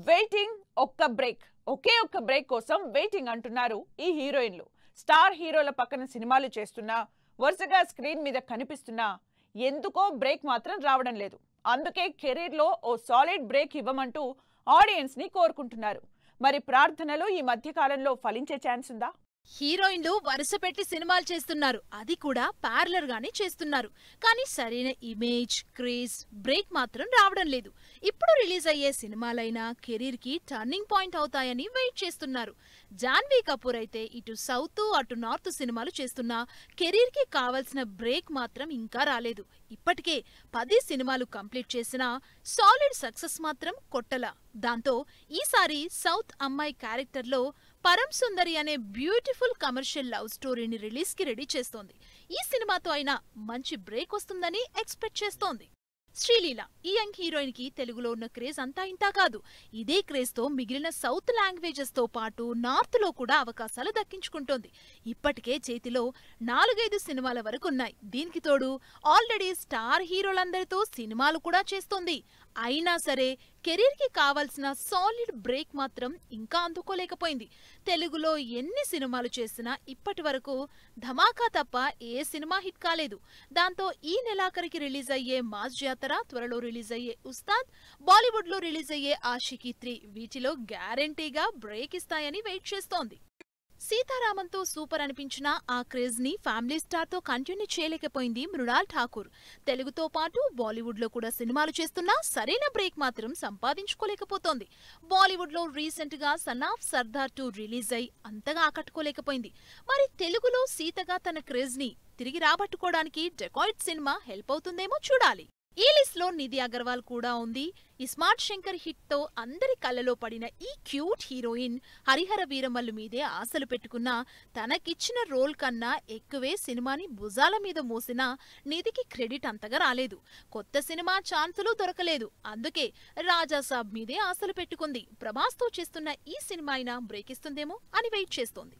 Waiting ఒక్క break ఒకే ఒక్క break కోసం వెయిటింగ్ అంటున్నారు ఈ హీరోయిన్లు. స్టార్ హీరోల పక్కన సినిమాలు చేస్తున్నా, వరుసగా స్క్రీన్ మీద కనిపిస్తున్నా ఎందుకో బ్రేక్ మాత్రం రావడం లేదు. అందుకే కెరీర్ లో ఓ సాలిడ్ బ్రేక్ ఇవ్వమంటూ ఆడియన్స్ ని కోరుకుంటున్నారు. మరి ప్రార్థనలు ఈ మధ్య కాలంలో ఫలించే ఛాన్స్ ఉందా? హీరోయిన్లు వరుస పెట్టి సినిమాలు చేస్తున్నారు, అది కూడా ప్యారలర్ గానే చేస్తున్నారు. కానీ సరైన ఇమేజ్, క్రేజ్, బ్రేక్ మాత్రం రావడం లేదు. ఇప్పుడు రిలీజ్ అయ్యే సినిమాలైనా కెరీర్ కి టర్నింగ్ పాయింట్ అవుతాయని వెయిట్ చేస్తున్నారు. జాన్వీ కపూర్ అయితే ఇటు సౌత్ అటు నార్త్ సినిమాలు చేస్తున్నా కెరీర్ కి కావాల్సిన బ్రేక్ మాత్రం ఇంకా రాలేదు. ఇప్పటికే 10 సినిమాలు కంప్లీట్ చేసినా సాలిడ్ సక్సెస్ మాత్రం కొట్టలా. దాంతో ఈసారి సౌత్ అమ్మాయి క్యారెక్టర్లో పరం సుందరి అనే బ్యూటిఫుల్ కమర్షియల్ లవ్ స్టోరీని రిలీజ్ కి రెడీ చేస్తోంది. ఈ సినిమాతో అయినా మంచి బ్రేక్ వస్తుందని ఎక్స్పెక్ట్ చేస్తోంది. శ్రీలీల ఈ యంగ్ హీరోయిన్ కి తెలుగులో ఉన్న క్రేజ్ అంతా ఇంతా కాదు. ఇదే క్రేజ్ తో మిగిలిన సౌత్ లాంగ్వేజెస్ తో పాటు నార్త్ లో కూడా అవకాశాలు దక్కించుకుంటోంది. ఇప్పటికే చేతిలో 4-5 సినిమాల వరకు ఉన్నాయి. దీనికి తోడు ఆల్రెడీ స్టార్ హీరోలందరితో సినిమాలు కూడా చేస్తోంది. అయినా సరే కెరీర్ కి కావాల్సిన సాలిడ్ బ్రేక్ మాత్రం ఇంకా అందుకోలేకపోయింది. తెలుగులో ఎన్ని సినిమాలు చేసినా ఇప్పటి వరకు ధమాకా తప్ప ఏ సినిమా హిట్ కాలేదు. దాంతో ఈ నెలాఖరికి రిలీజ్ అయ్యే మాస్ జాతర, త్వరలో రిలీజ్ అయ్యే ఉస్తాద్, బాలీవుడ్ లో రిలీజ్ అయ్యే ఆషికీ 3 వీటిలో గ్యారంటీగా బ్రేక్ ఇస్తాయని వెయిట్ చేస్తోంది. సీతారామంతో సూపర్ అనిపించిన ఆ క్రేజ్ ని ఫ్యామిలీ స్టార్ తో కంటిన్యూ చేయలేకపోయింది మృణాల్ ఠాకూర్. తెలుగుతో పాటు బాలీవుడ్ లో కూడా సినిమాలు చేస్తున్నా సరైన బ్రేక్ మాత్రం సంపాదించుకోలేకపోతోంది. బాలీవుడ్ లో రీసెంట్ గా సన్ ఆఫ్ సర్దార్ 2 రిలీజ్ అయి అంతగా ఆకట్టుకోలేకపోయింది. మరి తెలుగులో సీతగా తన క్రేజ్ ని తిరిగి రాబట్టుకోవడానికి డెకాయిట్ సినిమా హెల్ప్ అవుతుందేమో చూడాలి. ఈ లిస్ట్ లో నిధి అగర్వాల్ కూడా ఉంది. ఈ స్మార్ట్ శంకర్ హిట్ తో అందరి కళ్ళలో పడిన ఈ క్యూట్ హీరోయిన్ హరిహర వీరమల్లు మీదే ఆశలు పెట్టుకున్నా తనకిచ్చిన రోల్ కన్నా ఎక్కువే సినిమాని భుజాల మీద మోసినా నిధికి క్రెడిట్ అంతగా రాలేదు. కొత్త సినిమా ఛాన్సులు దొరకలేదు. అందుకే రాజాసాబ్ మీదే ఆశలు పెట్టుకుంది. ప్రభాస్ తో చేస్తున్న ఈ సినిమా అయినా బ్రేక్ ఇస్తుందేమో అని వెయిట్ చేస్తోంది.